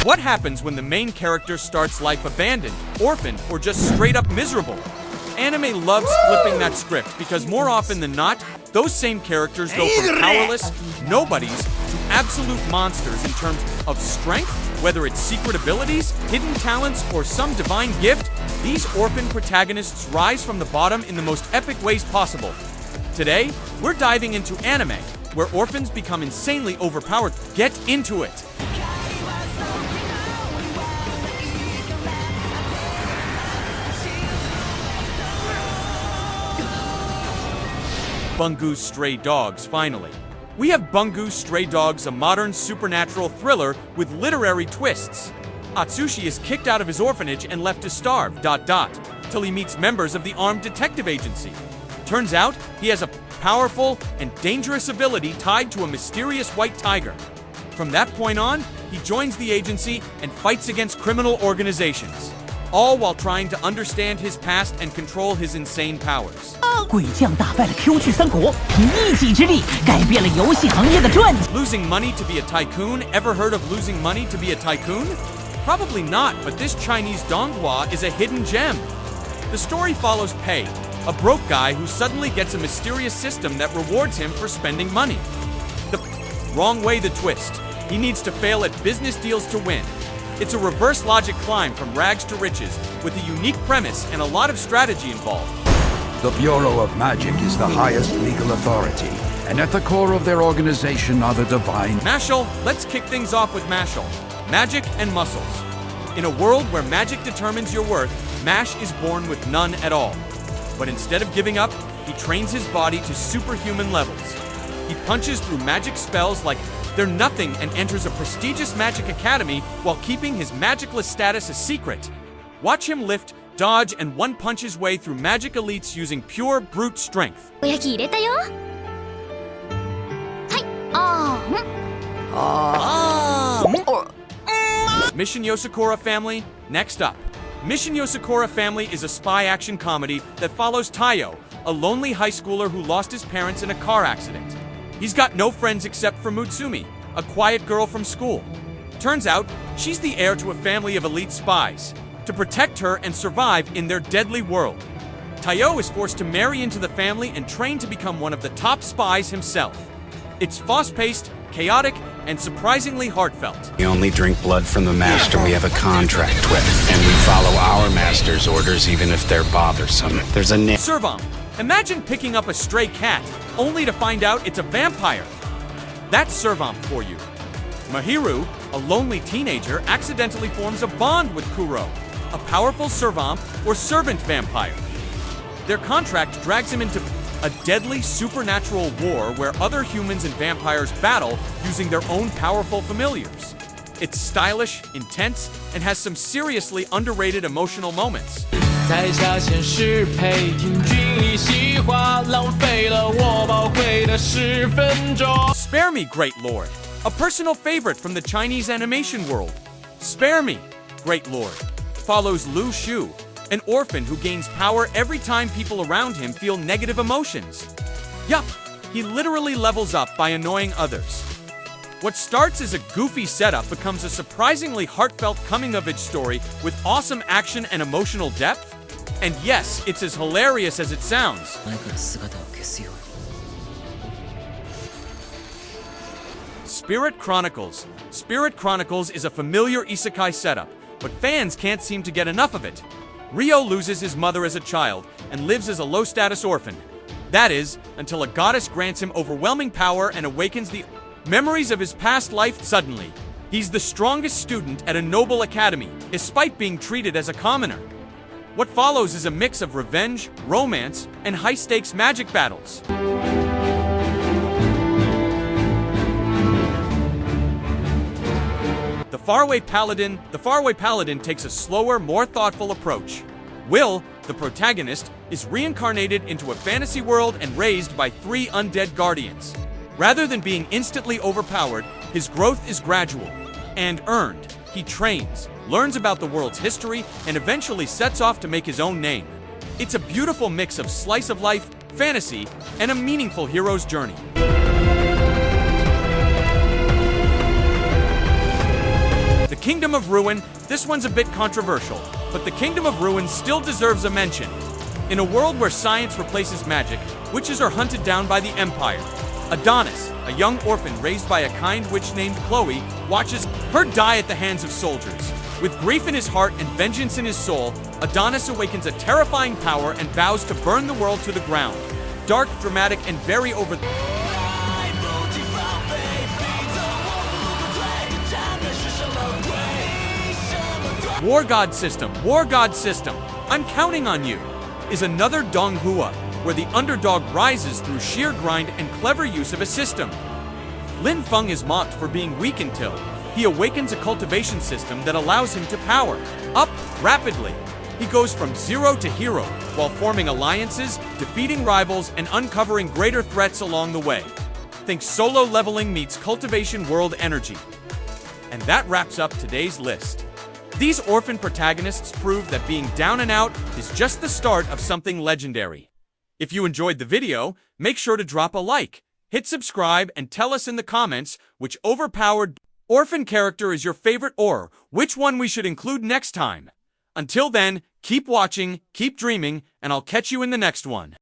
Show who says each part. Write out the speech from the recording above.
Speaker 1: What happens when the main character starts life abandoned, orphaned, or just straight up miserable? Anime loves flipping that script because more often than not, those same characters go from powerless nobodies to absolute monsters in terms of strength, whether it's secret abilities, hidden talents, or some divine gift. These orphan protagonists rise from the bottom in the most epic ways possible. Today, we're diving into anime, where orphans become insanely overpowered. Get into it! Bungou's Stray Dogs, finally. We have Bungou's Stray Dogs, a modern supernatural thriller with literary twists. Atsushi is kicked out of his orphanage and left to starve, till he meets members of the armed detective agency. Turns out, he has a powerful and dangerous ability tied to a mysterious white tiger. From that point on, he joins the agency and fights against criminal organizations, all while trying to understand his past and control his insane powers.
Speaker 2: 鬼将打败了 Q 去三国，凭一己之力改变了游戏行业的传奇。
Speaker 1: Losing money to be a tycoon? Ever heard of losing money to be a tycoon? Probably not, but this Chinese donghua is a hidden gem. The story follows Pei, a broke guy who suddenly gets a mysterious system that rewards him for spending money. The wrong way the twist. He needs to fail at business deals to win. It's a reverse logic climb from rags to riches, with a unique premise and a lot of strategy involved.
Speaker 3: The Bureau of Magic is the highest legal authority, and at the core of their organization are the divine...
Speaker 1: Mashle, let's kick things off with Mashle. Magic and muscles. In a world where magic determines your worth, Mash is born with none at all. But instead of giving up, he trains his body to superhuman levels. He punches through magic spells like they're nothing and enters a prestigious magic academy while keeping his magicless status a secret. Watch him lift, dodge, and one-punch his way through magic elites using pure brute strength. Mission Yozakura Family, next up. Mission Yozakura Family is a spy action comedy that follows Tayo, a lonely high schooler who lost his parents in a car accident. He's got no friends except for Mutsumi, a quiet girl from school. Turns out, she's the heir to a family of elite spies, to protect her and survive in their deadly world. Tayo is forced to marry into the family and train to become one of the top spies himself. It's fast-paced, chaotic, and surprisingly heartfelt.
Speaker 4: We only drink blood from the master we have a contract with, and we follow our master's orders even if they're bothersome. There's a name.
Speaker 1: Servamp. Imagine picking up a stray cat, only to find out it's a vampire. That's Servamp for you. Mahiru, a lonely teenager, accidentally forms a bond with Kuro, a powerful Servamp or servant vampire. Their contract drags him into a deadly supernatural war where other humans and vampires battle using their own powerful familiars. It's stylish, intense, and has some seriously underrated emotional moments. Spare me, Great Lord. A personal favorite from the Chinese animation world. Spare me, Great Lord. Follows Lu Shu, an orphan who gains power every time people around him feel negative emotions. Yup, he literally levels up by annoying others. What starts as a goofy setup becomes a surprisingly heartfelt coming-of-age story with awesome action and emotional depth. And yes, it's as hilarious as it sounds. Spirit Chronicles. Spirit Chronicles is a familiar Isekai setup, but fans can't seem to get enough of it. Ryo loses his mother as a child and lives as a low-status orphan. That is, until a goddess grants him overwhelming power and awakens the memories of his past life suddenly. He's the strongest student at a noble academy, despite being treated as a commoner. What follows is a mix of revenge, romance, and high-stakes magic battles. The Faraway Paladin takes a slower, more thoughtful approach. Will, the protagonist, is reincarnated into a fantasy world and raised by 3 undead guardians. Rather than being instantly overpowered, his growth is gradual and earned. He trains, learns about the world's history, and eventually sets off to make his own name. It's a beautiful mix of slice of life, fantasy, and a meaningful hero's journey. The Kingdom of Ruin, this one's a bit controversial, but the Kingdom of Ruin still deserves a mention. In a world where science replaces magic, witches are hunted down by the Empire. Adonis, a young orphan raised by a kind witch named Chloe, watches her die at the hands of soldiers. With grief in his heart and vengeance in his soul, Adonis awakens a terrifying power and vows to burn the world to the ground. Dark, dramatic, and very over... War God System, I'm counting on you, is another Donghua, where the underdog rises through sheer grind and clever use of a system. Lin Feng is mocked for being weak until he awakens a cultivation system that allows him to power up rapidly. He goes from zero to hero while forming alliances, defeating rivals, and uncovering greater threats along the way. Think solo leveling meets cultivation world energy. And that wraps up today's list. These orphan protagonists prove that being down and out is just the start of something legendary. If you enjoyed the video, make sure to drop a like, hit subscribe, and tell us in the comments which overpowered orphan character is your favorite or which one we should include next time. Until then, keep watching, keep dreaming, and I'll catch you in the next one.